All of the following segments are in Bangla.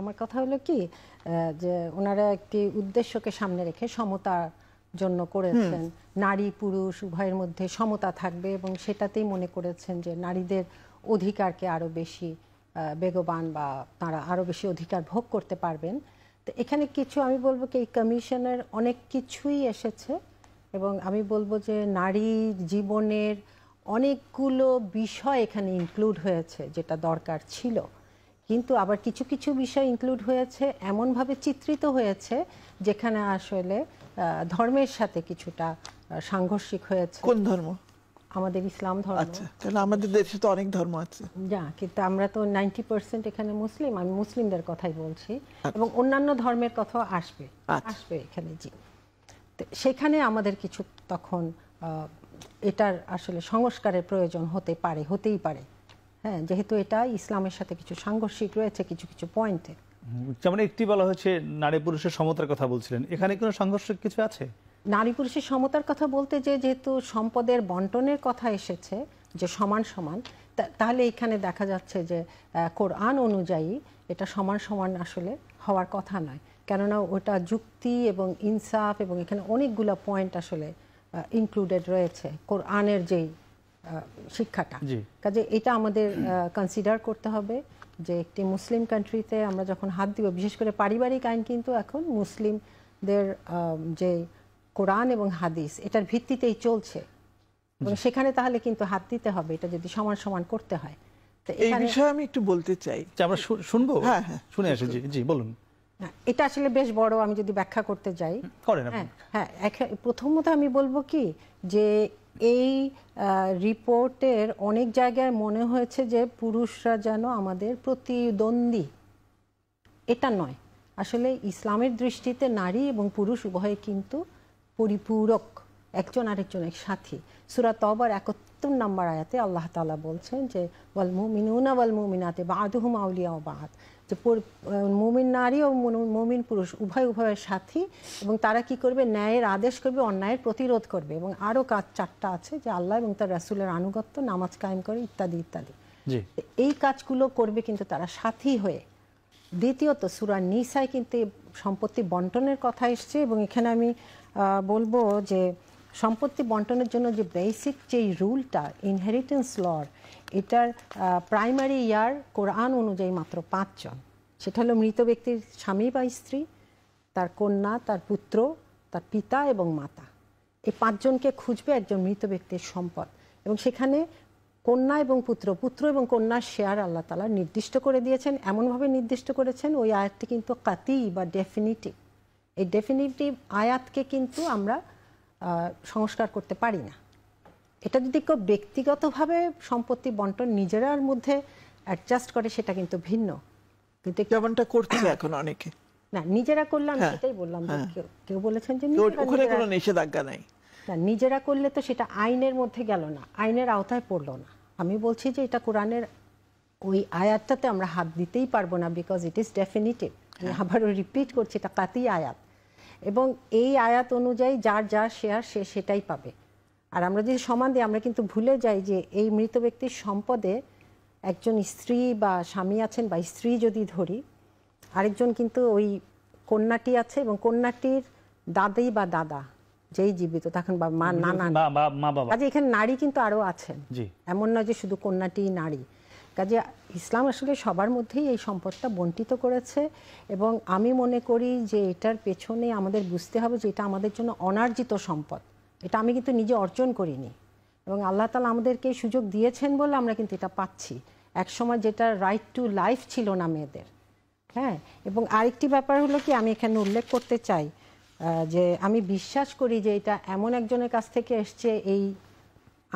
আমার কথা হলো কি যে ওনারা একটি উদ্দেশ্যকে সামনে রেখে সমতার জন্য করেছেন, নারী পুরুষ উভয়ের মধ্যে সমতা থাকবে এবং সেটাতেই মনে করেছেন যে নারীদের অধিকারকে আরো বেশি বেগবান বা তারা আরো বেশি অধিকার ভোগ করতে পারবেন। তো এখানে কিছু আমি বলবো কি এই কমিশনের অনেক কিছুই এসেছে এবং আমি বলবো যে নারীর জীবনের অনেকগুলো বিষয় এখানে ইনক্লুড হয়েছে যেটা দরকার ছিল, কিন্তু আবার কিছু কিছু বিষয় ইনক্লুড হয়েছে এমনভাবে চিত্রিত হয়েছে যেখানে আসলে ধর্মের সাথে কিছুটা সাংঘর্ষিক হয়েছে। কোন ধর্ম? আমাদের ইসলাম ধর্ম। আচ্ছা, তাহলে আমাদের দেশে তো অনেক ধর্ম আছে। না, কিন্তু আমরা তো 90% এখানে মুসলিম, আমি মুসলিমদের কথাই বলছি এবং অন্যান্য ধর্মের কথাও আসবে আসবে এখানে। জি, সেখানে আমাদের কিছু তখন এটার আসলে সংস্কারের প্রয়োজন হতেই পারে। হ্যাঁ, যেহেতু এটা ইসলামের সাথে কিছু সাংঘর্ষিক রয়েছে কিছু কিছু পয়েন্টে। যেমন একটি বলা হচ্ছে নারী পুরুষের সমতার কথা বলছিলেন, এখানে কোনো সাংঘর্ষিক কিছু আছে? নারী পুরুষের সমতার কথা বলতে যেহেতু সম্পদের বন্টনের কথা এসেছে যে সমান সমান, তাহলে এখানে দেখা যাচ্ছে যে কোরআন অনুযায়ী এটা সমান সমান আসলে হওয়ার কথা নয়, কেননা ওটা যুক্তি এবং ইনসাফ এবং এখানে অনেকগুলো পয়েন্ট আসলে ইনক্লুডেড রয়েছে কোরআনের যেই শিক্ষাটা। কাজে এটা আমাদের কনসিডার করতে হবে যে একটি মুসলিম কান্ট্রিতে আমরা যখন হাত দিব, বিশেষ করে পারিবারিক আইন কিন্তু এখন মুসলিমদের যে কোরআন এবং হাদিস এটার ভিত্তিতেই চলছে এবং সেখানে তাহলে কিন্তু হাত দিতে হবে এটা যদি সমান সমান করতে হয়। তো এই বিষয়ে আমি একটু বলতে চাই, আমরা শুনবো। হ্যাঁ, শুনে আসি। জি বলুন। এটা আসলে বেশ বড়, আমি যদি ব্যাখ্যা করতে যাই। হ্যাঁ, প্রথমত আমি বলবো কি যে এই রিপোর্টের অনেক জায়গায় মনে হয়েছে যে পুরুষরা যেন আমাদের প্রতিদ্বন্দ্বী। এটা নয়, আসলে ইসলামের দৃষ্টিতে নারী এবং পুরুষ উভয়ে কিন্তু পরিপূরক, একজন আরেকজনের সাথী। সূরা তওবার ৭১ নম্বর আয়াতে আল্লাহ তাআলা বলছেন যে ওয়াল মুমিনুনা ওয়াল মুমিনাতে বা'দুহুম আউলিয়াউ বা'দ, যে মুমিন নারী ও মুমিন পুরুষ উভয়ের সাথী এবং তারা কি করবে, ন্যায়ের আদেশ করবে, অন্যায়ের প্রতিরোধ করবে। এবং আরো কাজ 4টা আছে যে আল্লাহ এবং তার রাসূলের আনুগত্য, নামাজ কায়েম করে ইত্যাদি ইত্যাদি। এই কাজগুলো করবে কিন্তু তারা সাথী হয়ে। দ্বিতীয়ত সূরা নিসায় কিন্তু সম্পত্তি বন্টনের কথা এসছে এবং এখানে আমি বলবো যে সম্পত্তি বন্টনের জন্য যে বেসিক যে রুলটা ইনহেরিটেন্স লর, এটার প্রাইমারি ইয়ার কোরআন অনুযায়ী মাত্র 5 জন। সেটা হলো মৃত ব্যক্তির স্বামী বা স্ত্রী, তার কন্যা, তার পুত্র, তার পিতা এবং মাতা। এই 5 জনকে খুঁজবে একজন মৃত ব্যক্তির সম্পদ এবং সেখানে কন্যা এবং পুত্র এবং কন্যার শেয়ার আল্লাহ তাআলা নির্দিষ্ট করে দিয়েছেন। এমনভাবে নির্দিষ্ট করেছেন ওই আয়াতটি কিন্তু কাতি বা ডেফিনিটিভ। এই ডেফিনিটিভ আয়াতকে কিন্তু আমরা সংস্কার করতে পারি না। এটা যদি কেউ ব্যক্তিগতভাবে সম্পত্তি বন্টন নিজেরার মধ্যে অ্যাডজাস্ট করে সেটা কিন্তু ভিন্ন, কিন্তু যেমনটা করছে এখন অনেকে। না, নিজেরা করলে আমি সেটাই বললাম, কেউ বলেছেন যে ওখানে কোনো নিষেধাজ্ঞা নাই। না, নিজেরা করলে তো সেটা আইনের মধ্যে গেল না, আইনের আওতায় পড়লো না। আমি বলছি যে এটা কোরআনের ওই আয়াতটাতে আমরা হাত দিতেই পারবো না, বিকজ ইট ইজ ডেফিনিটিভ। আমি আবারও রিপিট করছি, এটা কাতি আয়াত এবং এই আয়াত অনুযায়ী যার যা শেয়ার সে সেটাই পাবে। আর আমরা যদি সমান দিই, আমরা কিন্তু ভুলে যাই যে এই মৃত ব্যক্তির সম্পদে একজন স্ত্রী বা স্বামী আছেন বা স্ত্রী যদি ধরি, আরেকজন কিন্তু ওই কন্যাটি আছে এবং কন্যাটির দাদি বা দাদা যেই জীবিত তখন বা মা, নানা, কাজে এখানে নারী কিন্তু আরো আছেন, এমন নয় যে শুধু কন্যাটি নারী। কাজে ইসলাম আসলে সবার মধ্যেই এই সম্পদটা বন্টিত করেছে এবং আমি মনে করি যে এটার পেছনে আমাদের বুঝতে হবে যে এটা আমাদের জন্য অনার্জিত সম্পদ। এটা আমি কিন্তু নিজে অর্জন করিনি এবং আল্লাহ তাআলা আমাদেরকে এই সুযোগ দিয়েছেন বলে আমরা কিন্তু এটা পাচ্ছি। একসময় যেটা রাইট টু লাইফ ছিল না মেয়েদের। হ্যাঁ, এবং আরেকটি ব্যাপার হলো কি আমি এখানে উল্লেখ করতে চাই যে আমি বিশ্বাস করি যে এটা এমন একজনের কাছ থেকে এসছে এই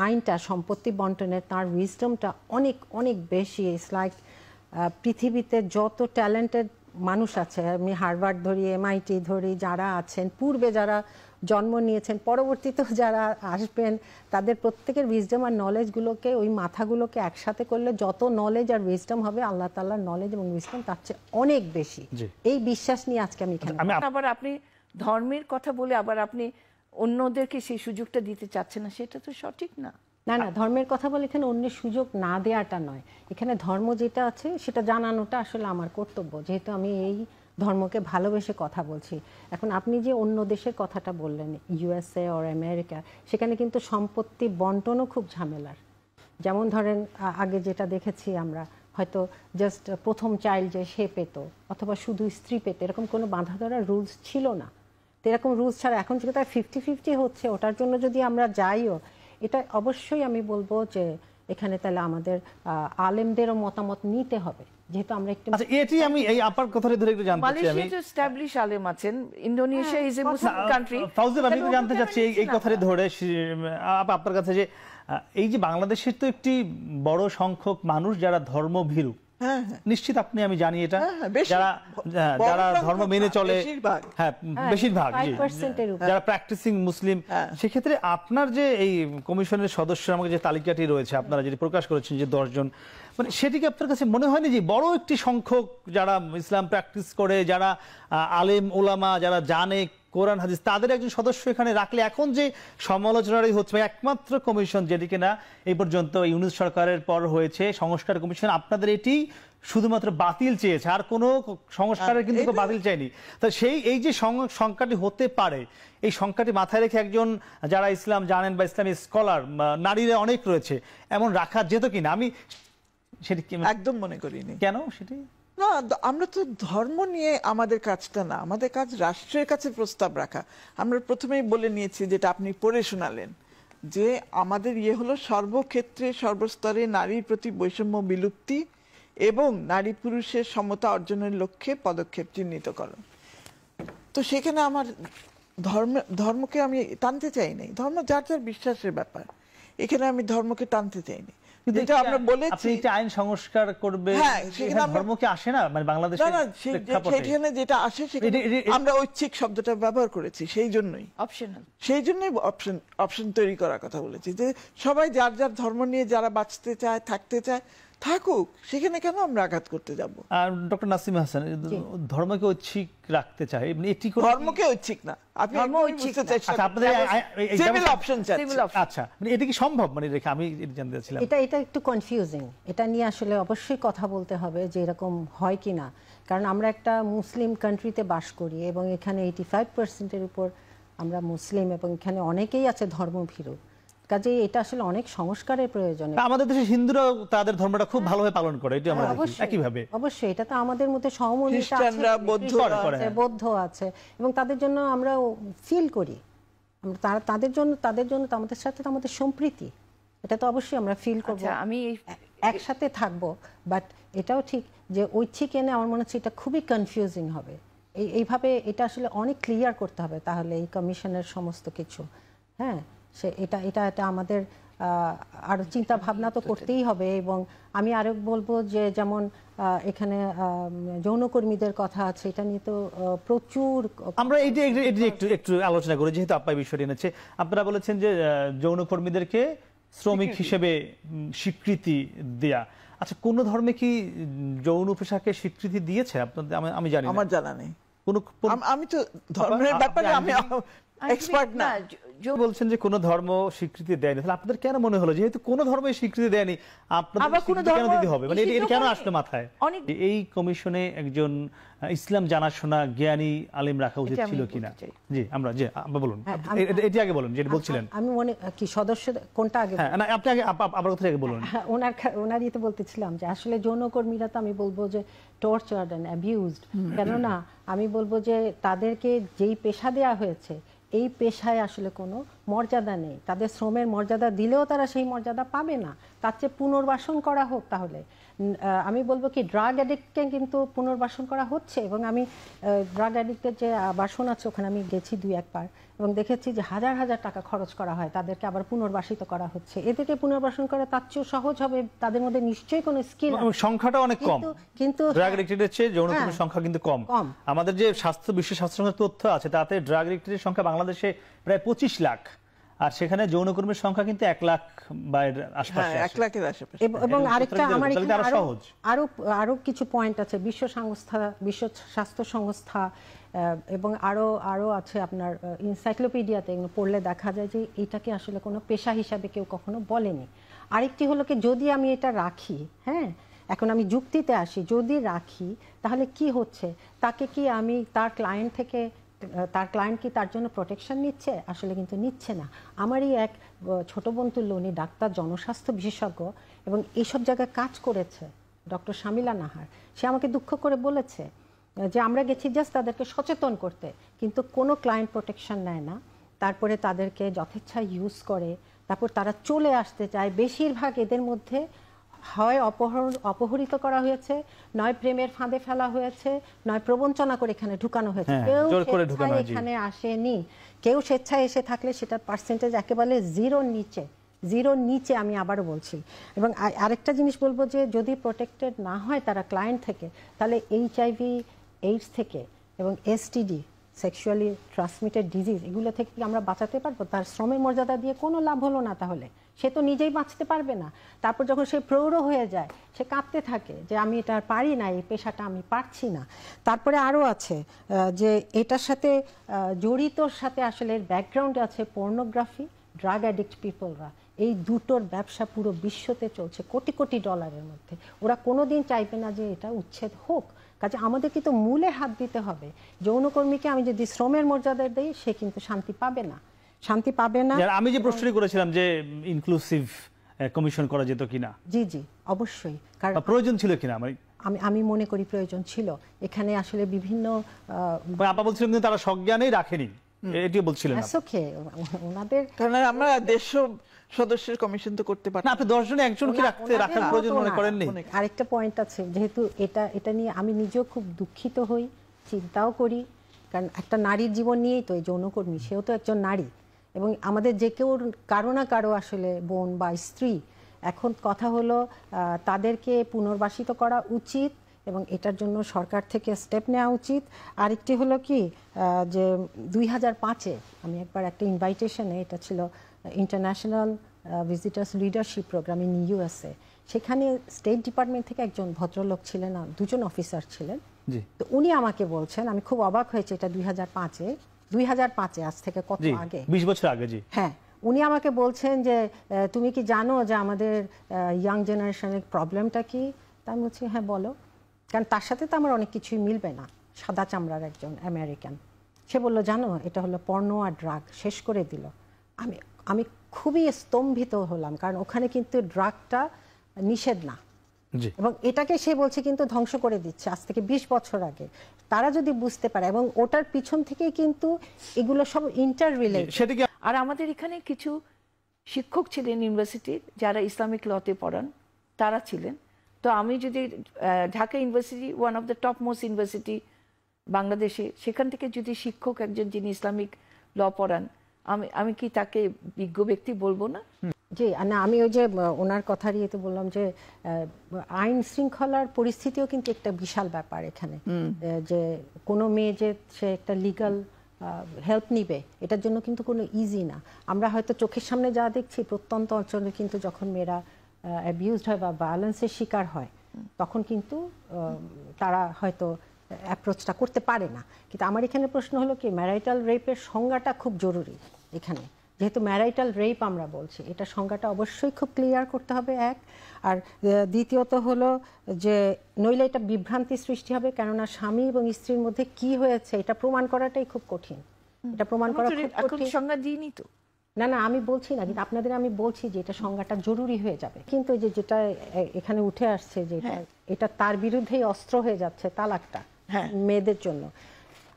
আইনটা সম্পত্তি বন্টনের, তার উইজডমটা অনেক অনেক বেশি। ইটস লাইক পৃথিবীতে যত ট্যালেন্টেড মানুষ আছে, আমি হার্ভার্ড ধরি, MIT ধরি, যারা আছেন পূর্বে, যারা জন্ম নিয়েছেন, পরবর্তীতেও যারা আসবেন, তাদের প্রত্যেকের উইজডম আর নলেজগুলোকে, ওই মাথাগুলোকে একসাথে করলে যত নলেজ আর উইজডম হবে, আল্লাহ তাআলার নলেজ এবং উইজডম তার চেয়ে অনেক বেশি। এই বিশ্বাস নিয়ে আজকে আমি এখানে। আবার আপনি ধর্মের কথা বলে আবার আপনি অন্যদেরকে সেই সুযোগটা দিতে চাচ্ছেন না, সেটা তো সঠিক না। না না, ধর্মের কথা বলে এখানে অন্যের সুযোগ না দেওয়াটা নয়, এখানে ধর্ম যেটা আছে সেটা জানানোটা আসলে আমার কর্তব্য, যেহেতু আমি এই ধর্মকে ভালোবেসে কথা বলছি। এখন আপনি যে অন্য দেশের কথাটা বললেন, ইউএসএ অর আমেরিকা, সেখানে কিন্তু সম্পত্তি বন্টনও খুব ঝামেলার। যেমন ধরেন আগে যেটা দেখেছি আমরা, হয়তো জাস্ট প্রথম চাইল্ড যে সে পেত, অথবা শুধু স্ত্রী পেত, এরকম কোনো বাঁধা ধরা রুলস ছিল না। তো এরকম রুলস ছাড়া এখন যেটা 50-50 হচ্ছে, ওটার জন্য যদি আমরা যাইও, এটা অবশ্যই আমি বলবো যে এখানে তাহলে আমাদের আলেমদেরও মতামত নিতে হবে, যেহেতু আমরা একটু আচ্ছা এটি আমি এই আপার কথাটা ধরে একটু জানতে চাই। আমি মালয়েশিয়া তো এস্টাবলিশ আলেম আছেন, Indonesia is a Muslim country. Fauzil, আমি একটু জানতে চাচ্ছি এই কথাটা ধরে আপনার কাছে যে এই যে বাংলাদেশের তো একটি বড় সংখ্যক মানুষ যারা ধর্মভীরু, নিশ্চিত আপনি, আমি জানি এটা, যারা যারা ধর্ম মেনে চলে, হ্যাঁ বেশিরভাগ, যারা প্র্যাকটিসিং মুসলিম, সেক্ষেত্রে আপনার যে এই কমিশনের সদস্য আমাকে যে তালিকাটি রয়েছে আপনারা যেটি প্রকাশ করেছেন যে 10 জন, মানে সেটিকে আপনার কাছে মনে হয়নি যে বড় একটি সংখ্যক যারা ইসলাম প্র্যাকটিস করে, যারা আলেম ওলামা, যারা জানে কোরআন হাদিস, তাদের একজন সদস্য এখানে রাখলে এখন যে সমালোচনারই হচ্ছে, একমাত্র কমিশন যেটি কিনা এই পর্যন্ত ইউনূস সরকারের পর হয়েছে সংস্কার কমিশন, আপনাদের এটি শুধুমাত্র বাতিল চেয়েছে, আর কোনো সংস্কারের কিন্তু বাতিল চাইনি। তো সেই এই যে সংখ্যাটি হতে পারে, এই সংখ্যাটি মাথায় রেখে একজন যারা ইসলাম জানেন বা ইসলামী স্কলার নারীরা অনেক রয়েছে, এমন রাখা যেত কিনা? আমি সেটি একদম মনে করিনি। কেন সেটি না, আমরা তো ধর্ম নিয়ে আমাদের কাজটা না, আমাদের কাজ রাষ্ট্রের কাছে প্রস্তাব রাখা। আমরা প্রথমেই বলে নিয়েছি, যেটা আপনি পড়ে শোনালেন, যে আমাদের হলো সর্বক্ষেত্রে সর্বস্তরে নারীর প্রতি বৈষম্য বিলুপ্তি এবং নারী পুরুষের সমতা অর্জনের লক্ষ্যে পদক্ষেপ চিহ্নিতকরণ। তো সেখানে আমার ধর্মকে আমি টানতে চাই নাই, ধর্ম যার যার বিশ্বাসের ব্যাপার, এখানে আমি ধর্মকে টানতে চাইনি। যেটা আমরা বলেছি আইন সংস্কার করবে, ধর্মকে আসে না, মানে বাংলাদেশে সেখানে যেটা আসে সেখানে আমরা ঐচ্ছিক শব্দটা ব্যবহার করেছি, সেই জন্যই অপশন তৈরি করার কথা বলেছি, যে সবাই যার যার ধর্ম নিয়ে যারা বাঁচতে চায়, থাকতে চায়, থাকুক, সেখানে কেন আমরা আঘাত করতে যাব? আর ডক্টর নাসিম হাসান, ধর্মকে ঐচ্ছিক রাখতে চায়, এটি ধর্মকে ঐচ্ছিক না, আপনি ধর্ম ঐচ্ছিক সিভিল অপশন চাচ্ছেন। আচ্ছা, মানে এটা কি সম্ভব? মানে রেখে আমি জানতে চাচ্ছিলাম, এটা একটু কনফিউজিং, এটা নিয়ে আসলে অবশ্যই কথা বলতে হবে যে এরকম হয় কিনা, কারণ আমরা একটা মুসলিম কান্ট্রিতে বাস করি এবং এখানে 85%-এর উপর আমরা মুসলিম, এবং এখানে অনেকেই আছে ধর্মভীরু, কাজেই এটা আসলে অনেক সংস্কারের প্রয়োজন। আমাদের দেশে হিন্দুরা তাদের ধর্মটা খুব ভালোভাবে পালন করে, এটা আমরা একইভাবে অবশ্যই, এটা তো আমাদের মধ্যে সহমর্মিতা আছে, বৌদ্ধ আছে, এবং তাদের জন্য আমরা ফিল করি, তাদের জন্য আমাদের সাথে আমাদের সম্প্রীতি, এটা তো অবশ্যই আমরা ফিল করব, আমি একসাথে থাকবো। বাট এটাও ঠিক যে ঐচ্ছিক এনে আমার মনে হচ্ছে এটা খুবই কনফিউজিং হবে, এইভাবে এটা আসলে অনেক ক্লিয়ার করতে হবে তাহলে এই কমিশনের সমস্ত কিছু। হ্যাঁ, এটা আমাদের আরো চিন্তা ভাবনা তো করতেই হবে। এবং আমি আরো বলবো যে যেমন এখানে যৌনকর্মীদের কথা আছে, এটা নিয়ে তো প্রচুর আমরা একটু আলোচনা করি, যেহেতু আপা বিষয়টি এনেছে। আপনারা বলেছেন যে যৌনকর্মীদেরকে শ্রমিক হিসেবে স্বীকৃতি দেয়া, আচ্ছা কোন ধর্মে কি যৌন পেশাকে স্বীকৃতি দিয়েছে আপনাদের? আমি জানি, আমার জানা নেই, আমি তো ধর্মের ব্যাপারে আমি এক্সপার্ট না। বলছেন যে কোন ধর্ম স্বীকৃতি দেয়নি, তাহলে আপনাদের কেন মনে হলো যেহেতু কোন ধর্মই স্বীকৃতি দেয়নি আপনাদের কেন দিতে হবে? মানে এটা কেন আসলো মাথায়? এই কমিশনে একজন ইসলাম জানাশোনা জ্ঞানী আলেম রাখা উচিত ছিল কিনা? জি আমরা বলুন, এটি আগে বলুন যেটা বলছিলেন। আমি মনে কি সদস্য কোনটা আগে? হ্যাঁ, আপনি আগে আপনার কথা আগে বলুন। ওনার ইয়েতে বলতেছিলাম যে আসলে যৌনকর্মীরা তো আমি বলবো যে টর্চার্ড এন্ড অ্যাবিউজড, কেননা আমি বলবো যে তাদেরকে যেই পেশা দেয়া হয়েছে এই পেশায় আসলে কোনো মর্যাদা নেই, তাদের শ্রমের মর্যাদা দিলেও তারা সেই মর্যাদা পাবে না, তার চেয়ে পুনর্বাসন করা হোক। তাহলে আমি বলবো কি ড্রাগ অ্যাডিক্টকে কিন্তু পুনর্বাসন করা হচ্ছে, এবং আমি ড্রাগ অ্যাডিক্টের যে বাসন আছে ওখানে আমি গেছি 2-1 বার এবং দেখেছি যে হাজার হাজার টাকা খরচ করা হয়, তাদেরকে আবার পুনর্বাসিত করা হচ্ছে। এদেরকে পুনর্বাসন করা তার চেয়েও সহজ হবে, তাদের মধ্যে নিশ্চয়ই কোনো স্কিল, সংখ্যাটা অনেক কম, কিন্তু ড্রাগ অ্যাডিক্টেডের চেয়ে যৌনকর্মীর সংখ্যা কিন্তু কম। আমাদের যে বিশ্ব স্বাস্থ্য সংস্থার তথ্য আছে তাতে ড্রাগ অ্যাডিক্টেডের সংখ্যা বাংলাদেশে প্রায় 25 লাখ, আর সেখানে যৌনকর্মীর সংখ্যা কিন্তু 1 লাখ বা এর আশপাশে, 1 লাখের আশেপাশে। এবং আরেকটা আমার এখানে সহজ আরো কিছু পয়েন্ট আছে। বিশ্ব স্বাস্থ্য সংস্থা এবং আরো আছে আপনার এনসাইক্লোপিডিয়াতে পড়লে দেখা যায় যে এটাকে আসলে কোনো পেশা হিসাবে কেউ কখনো বলেনি। আরেকটি হলো কি, যদি আমি এটা রাখি, হ্যাঁ, এখন আমি যুক্তিতে আসি, যদি রাখি তাহলে কি হচ্ছে, তাকে কি আমি তার ক্লায়েন্ট থেকে, তার ক্লায়েন্ট কি তার জন্য প্রোটেকশন নিচ্ছে? আসলে কিন্তু নিচ্ছে না। আমারই এক ছোট বোন তুল্য, উনি ডাক্তার, জনস্বাস্থ্য বিশেষজ্ঞ এবং এইসব জায়গায় কাজ করেছে, ডক্টর শামিলা নাহার। সে আমাকে দুঃখ করে বলেছে যে আমরা গেছি জাস্ট তাদেরকে সচেতন করতে, কিন্তু কোনো ক্লায়েন্ট প্রোটেকশন নেয় না, তারপরে তাদেরকে যথেচ্ছা ইউজ করে, তারপর তারা চলে আসতে চায়। বেশিরভাগ এদের মধ্যে হয় অপহরিত করা হয়েছে, নয় প্রেমের ফাঁদে ফেলা হয়েছে, নয় প্রবঞ্চনা করে এখানে ঢুকানো হয়েছে। কেউ স্বেচ্ছায় এখানে আসেনি। কেউ স্বেচ্ছায় এসে থাকলে সেটার পার্সেন্টেজ একেবারে জিরোর নিচে, আমি আবারও বলছি। এবং আরেকটা জিনিস বলবো যে যদি প্রোটেক্টেড না হয় তারা ক্লায়েন্ট থেকে, তাহলে HIV, এইডস থেকে এবং STD, সেক্সুয়ালি ট্রান্সমিটেড ডিজিজ, এগুলো থেকে আমরা বাঁচাতে পারবো? তার শ্রমের মর্যাদা দিয়ে কোনো লাভ হলো না। তাহলে সে তো নিজেই বাঁচতে পারবে না। তারপর যখন সে প্রৌঢ় হয়ে যায়, সে কাঁদতে থাকে যে আমি এটা পারি না, এই পেশাটা আমি পারছি না। তারপরে আরও আছে যে এটার সাথে জড়িতর সাথে আসলে এর ব্যাকগ্রাউন্ডে আছে পর্নোগ্রাফি, ড্রাগ অ্যাডিক্ট পিপলরা। এই দুটোর ব্যবসা পুরো বিশ্বতে চলছে কোটি কোটি ডলারের মধ্যে। ওরা কোনোদিন চাইবে না যে এটা উচ্ছেদ হোক। কাজে আমাদের কিন্তু মূলে হাত দিতে হবে। যৌনকর্মীকে আমি যদি শ্রমের মর্যাদা দেই, সে কিন্তু শান্তি পাবে না। আমি যে প্রশ্ন করেছিলাম যে ইনক্লুসিভ কমিশন করা যেত কিনা, জি অবশ্যই, কারণ প্রয়োজন ছিল কিনা আমি মনে করি প্রয়োজন ছিল। এখানে আসলে বিভিন্ন আপা বলছিলেন কিন্তু তারা সজ্ঞানেই রাখেনি, এটিও বলছিলেন ওনাদের, কারণ আমরা দেশ সদস্যের কমিশন তো করতে পারি না। আপনি 10 জনে একজনকে রাখার প্রয়োজন মনে করেননি? আরেকটা পয়েন্ট আছে, যেহেতু এটা নিয়ে আমি নিজেও খুব দুঃখিত হই, চিন্তাও করি, কারণ একটা নারীর জীবন নিয়েই তো এই যৌনকর্মী, সেও তো একজন নারী। এবং আমাদের যে কেউ কারো না কারো আসলে বোন বা স্ত্রী। এখন কথা হলো তাদেরকে পুনর্বাসিত করা উচিত এবং এটার জন্য সরকার থেকে স্টেপ নেওয়া উচিত। আরেকটি হলো কি যে 2005-এ আমি একবার একটা ইনভাইটেশনে, এটা ছিল international visitors leadership program in USA, সেখানে স্টেট ডিপার্টমেন্ট থেকে একজন ভদ্রলোক ছিলেন, 2জন অফিসার ছিলেন। তো উনি আমাকে বলছেন, আমি খুব অবাক হয়েছে, এটা 2005-এ, আজ থেকে কত আগে, 20 বছর আগে। জি হ্যাঁ, উনি আমাকে বলছেন যে তুমি কি জানো যে আমাদের ইয়াং জেনারেশনের প্রবলেমটা কি? তা আমি বলছি হ্যাঁ বলো। কারণ তার সাথে তো আমার অনেক কিছুই মিলবে না, সাদা চামড়ার একজন আমেরিকান। সে বলল জানো এটা হলো পর্নো আর ড্রাগ, শেষ করে দিল। আমি খুবই স্তম্ভিত হলাম, কারণ ওখানে কিন্তু ড্রাগটা নিষেধ না, এবং এটাকে সে বলছে কিন্তু ধ্বংস করে দিচ্ছে আজ থেকে 20 বছর আগে। তারা যদি বুঝতে পারে, এবং ওটার পিছন থেকেই কিন্তু এগুলো সব ইন্টার রিলেটেড। আর আমাদের এখানে কিছু শিক্ষক ছিলেন ইউনিভার্সিটির, যারা ইসলামিক লতে পড়ান, তারা ছিলেন। তো আমি যদি Dhaka university, one of the top most university বাংলাদেশে, সেখান থেকে যদি শিক্ষক একজন যিনি ইসলামিক ল পড়ান, আমি কি তাকে বিজ্ঞ ব্যক্তি বলবো না? জি না, আমি ওই যে ওনার কথার ইয়েতে বললাম যে আইন শৃঙ্খলার পরিস্থিতিও কিন্তু একটা বিশাল ব্যাপার এখানে। যে কোনো মেয়ে যে সে একটা লিগাল হেল্প নিবে, এটার জন্য কিন্তু কোনো ইজি না। আমরা হয়তো চোখের সামনে যা দেখছি, প্রত্যন্ত অঞ্চলে কিন্তু যখন মেয়েরা অ্যাবিউজড হয় বা ভায়োলেন্সের শিকার হয়, তখন কিন্তু তারা হয়তো অ্যাপ্রোচটা করতে পারে না। কিন্তু আমার এখানে প্রশ্ন হলো কি, ম্যারাইটাল রেপের সংজ্ঞাটা খুব জরুরি এখানে। যেহেতু ম্যারাইটাল রেপ আমরা বলছি, এটা সংজ্ঞাটা অবশ্যই খুব ক্লিয়ার করতে হবে, এক। আর দ্বিতীয়ত হলো যে নইলে এটা বিভ্রান্তি সৃষ্টি হবে, কেননা স্বামী এবং স্ত্রীর মধ্যে কি হয়েছে এটা প্রমাণ করাটাই খুব কঠিন। এটা প্রমাণ করা খুব কঠিন। সংজ্ঞা দিইনি তো। না আমি বলছি না, কিন্তু আপনাদের আমি বলছি যে এটা সংজ্ঞাটা জরুরি হয়ে যাবে। কিন্তু যেটা এখানে উঠে আসছে যে এটা তার বিরুদ্ধেই অস্ত্র হয়ে যাচ্ছে, তালাকটা মেয়েদের জন্য।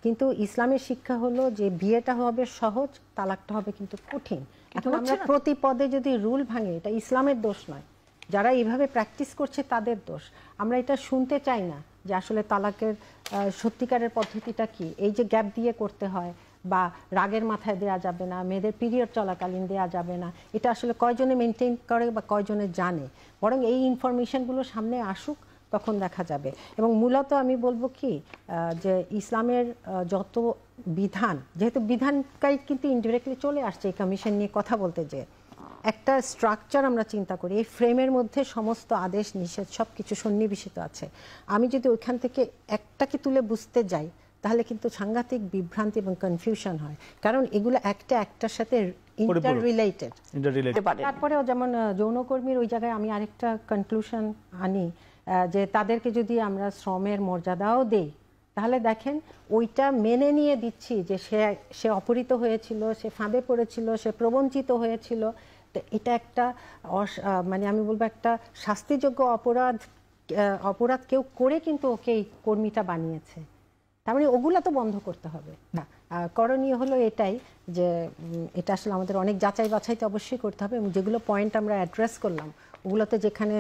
কিন্তু ইসলামের শিক্ষা হলো যে বিয়েটা হবে সহজ, তালাকটা হবে কিন্তু কঠিন। এখন আমরা প্রতি পদে যদি রুল ভাঙে, এটা ইসলামের দোষ নয়, যারা এইভাবে প্র্যাকটিস করছে তাদের দোষ। আমরা এটা শুনতে চাই না যে আসলে তালাকের সত্যিকারের পদ্ধতিটা কি। এই যে গ্যাপ দিয়ে করতে হয়, বা রাগের মাথায় দেয়া যাবে না, মেয়েদের পিরিয়ড চলাকালীন দেয়া যাবে না, এটা আসলে কয়জনে মেনটেন করে বা কয়জনে জানে। বরং এই ইনফরমেশনগুলো সামনে আসুক, তখন দেখা যাবে। এবং মূলত আমি বলবো কি যে ইসলামের যত বিধান, যেহেতু বিধানটাই কিন্তু ইনডিরেক্টলি চলে আসছে এই কমিশন নিয়ে কথা বলতে, যে একটা স্ট্রাকচার আমরা চিন্তা করি, এই ফ্রেমের মধ্যে সমস্ত আদেশ নিষেধ সব কিছু সন্নিবেশিত আছে। আমি যদি ওইখান থেকে একটাকে তুলে বুঝতে যাই তাহলে কিন্তু সাংঘাতিক বিভ্রান্তি এবং কনফিউশন হয়, কারণ এগুলো একটার সাথে ইন্টার রিলেটেড। তারপরেও যেমন যৌনকর্মীর ওই জায়গায় আমি আরেকটা কনক্লুশন আনি যে তাদেরকে যদি আমরা শ্রমের মর্যাদাও দেই, তাহলে দেখেন ওইটা মেনে নিয়ে দিচ্ছি যে সে অপহৃত হয়েছিল, সে ফাঁদে পড়েছিল, সে প্রবঞ্চিত হয়েছিল, তো এটা একটা মানে আমি বলবো একটা শাস্তিযোগ্য অপরাধ কেউ করে কিন্তু ওকে এই কর্মীটা বানিয়েছে। তার মানে ওগুলা তো বন্ধ করতে হবে না। করণীয় হলো এটাই যে এটা আসলে আমাদের অনেক যাচাই বাছাই তো অবশ্যই করতে হবে, এবং যেগুলো পয়েন্ট আমরা অ্যাড্রেস করলাম ওগুলোতে যেখানে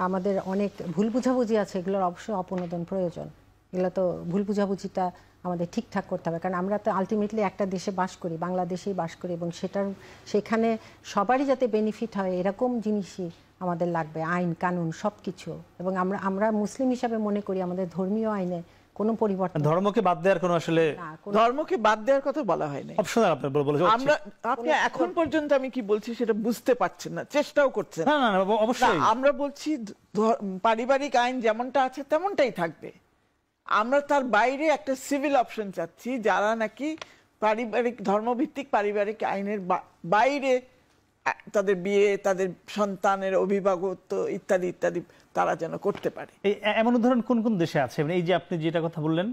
আমাদের অনেক ভুল বুঝাবুঝি আছে এগুলোর অবশ্যই অপনোদন প্রয়োজন। এগুলো তো ভুল বুঝাবুঝিটা আমাদের ঠিকঠাক করতে হবে, কারণ আমরা তো আলটিমেটলি একটা দেশে বাস করি, বাংলাদেশেই বাস করি, এবং সেখানে সবারই যাতে বেনিফিট হয় এরকম জিনিসই আমাদের লাগবে, আইন কানুন সব কিছু। এবং আমরা মুসলিম হিসাবে মনে করি আমাদের ধর্মীয় আইনে কোনো পরিবর্তন, ধর্মকে বাদ দেওয়ার কোনো আসলে ধর্মকে বাদ দেওয়ার কথা বলা হয়নি। অপশনাল আপনি বলেছেন। আপনি এখন পর্যন্ত আমি কি বলছি সেটা বুঝতে পারছেন না, চেষ্টাও করছেন না। না অবশ্যই আমরা বলছি পারিবারিক আইন যেমনটা আছে তেমনটাই থাকবে। আমরা তার বাইরে একটা সিভিল অপশন চাচ্ছি, যারা নাকি পারিবারিক ধর্মভিত্তিক পারিবারিক আইনের বাইরে তাদের বিয়ে, তাদের সন্তানের অভিভাবকত্ব ইত্যাদি ইত্যাদি তারা যেন করতে পারে। এমন উদাহরণ কোন কোন দেশে আছে? এই যে আপনি যেটা কথা বললেন,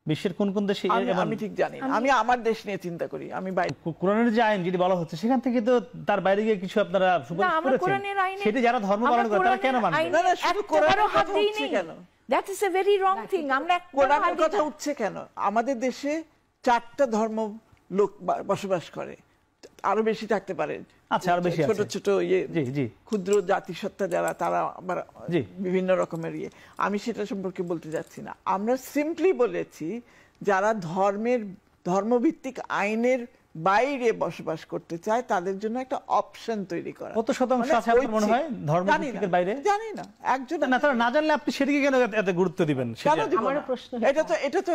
বিশ্বের কোন কোন দেশে? আমি ঠিক জানি না, আমি আমার দেশ নিয়ে চিন্তা করি। আমি কোরআনের যে আইন যেটি বলা হচ্ছে সেখান থেকে তো তার বাইরে গিয়ে কিছু আপনারা সুপারিশ করেছেন, সেটা যারা ধর্ম পালন করে তারা কেন মানবে না? না, শুধু কোরআনের কথা উঠছে কেন? That is a very wrong thing. আমরা কোরআনের কথা উঠছে কেন? আমাদের দেশে 4টা ধর্ম লোক বসবাস করে, আরো বেশি থাকতে পারে। আচ্ছা, আরো বেশি ছোট ছোট ক্ষুদ্র জাতিসত্তা যারা, তারা আবার বিভিন্ন রকমের আমি সেটা সম্পর্কে বলতে যাচ্ছি না। আমরা সিম্পলি বলেছি যারা ধর্মভিত্তিক আইনের বাইরে বসবাস করতে চায় তাদের জন্য একটা অপশন তৈরি করা। কত শতাংশ আছে আপনার মনে হয় ধর্মভিত্তিকের বাইরে? জানি না, একজন না, তারা না জানলে আপনি সেদিকে কেন এত গুরুত্ব দিবেন? এটা তো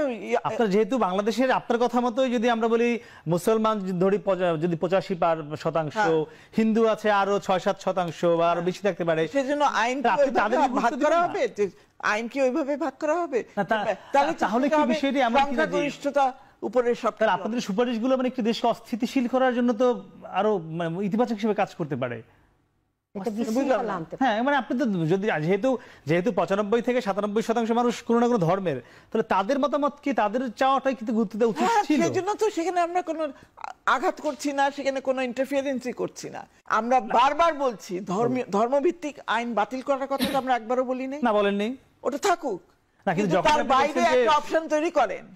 আপনার যেহেতু বাংলাদেশের আপনার কথা মতোই যদি আমরা বলি মুসলমান ধরি যদি 85% হিন্দু আছে আরো 6-7% বা আরো বেশি থাকতে পারে, সেজন্য আইন ভাগ করা হবে। আইন কি ওইভাবে ভাগ করা হবে? তাহলে কি বিষয়টি এমন সংখ্যাগরিষ্ঠতা উপরের সব? আপনাদের সুপারিশগুলো মানে একটি দেশকে অস্থিতিশীল করার জন্য তো আরো ইতিবাচক হিসেবে কাজ করতে পারে। হ্যাঁ, মানে আপনি তো যদি যেহেতু 95 থেকে 97% মানুষ কোনো না কোনো ধর্মের, তাহলে তাদের মতামত কি, তাদের চাওয়াটাই কিন্তু গুরুত্ব দেওয়া উচিত ছিল। সেজন্য তো সেখানে আমরা কোনো আঘাত করছি না, সেখানে কোনো ইন্টারফিয়ারেন্সই করছি না। আমরা বারবার বলছি ধর্মভিত্তিক আইন বাতিল করার কথা তো আমরা একবারও বলি নাই। না, বলেননি। ওটা থাকুক, না, কিন্তু তার বাইরে একটা অপশন তৈরি করেন।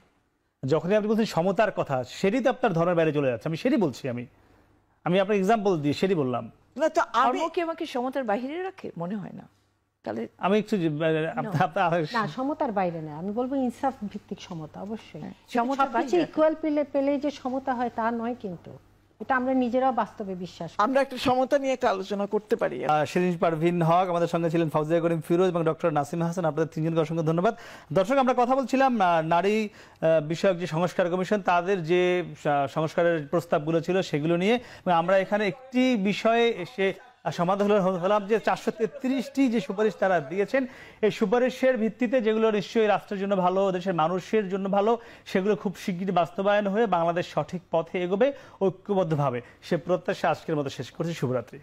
যখনই আপনি বলছেন সমতার কথা, সেটাই তো আপনার ধর্মের বাইরে চলে যাচ্ছে। আমি সেটাই বলছি, আমি আপনার এক্সাম্পল দিয়ে সেটাই বললাম। না, তো আমাকে সমতার বাইরে রাখে মনে হয় না। তাহলে আমি একটু না, সমতার বাইরে না, আমি বলবো ইনসাফ ভিত্তিক সমতা। অবশ্যই সমতার বাইরে ইকুয়াল পেলে যে সমতা হয় তা নয়, কিন্তু এটা আমরা নিজেরাও বাস্তবে বিশ্বাস করি। আমরা একটা সমতা নিয়ে একটা আলোচনা করতে পারি। শিরিন পারভীন হক আমাদের সঙ্গে ছিলেন, ফাউজিয়া করিম ফিরোজ এবং ডক্টর নাসিমা হাসান, আপনাদের তিনজনকে অসংখ্য ধন্যবাদ। দর্শক, আমরা কথা বলছিলাম নারী বিষয়ক যে সংস্কার কমিশন, তাদের যে সংস্কারের প্রস্তাবগুলো ছিল সেগুলো নিয়ে। আমরা এখানে একটি বিষয়ে এসে সমাধান হলাম যে 433টি যে সুপারিশ তারা দিয়েছেন, এই সুপারিশের ভিত্তিতে যেগুলো নিশ্চয়ই রাষ্ট্রের জন্য ভালো, দেশের মানুষের জন্য ভালো, সেগুলো খুব শিগগিরই বাস্তবায়ন হয়ে বাংলাদেশ সঠিক পথে এগোবে ঐক্যবদ্ধভাবে। সে প্রত্যাশা আজকের মতো শেষ করছি। শুভরাত্রি।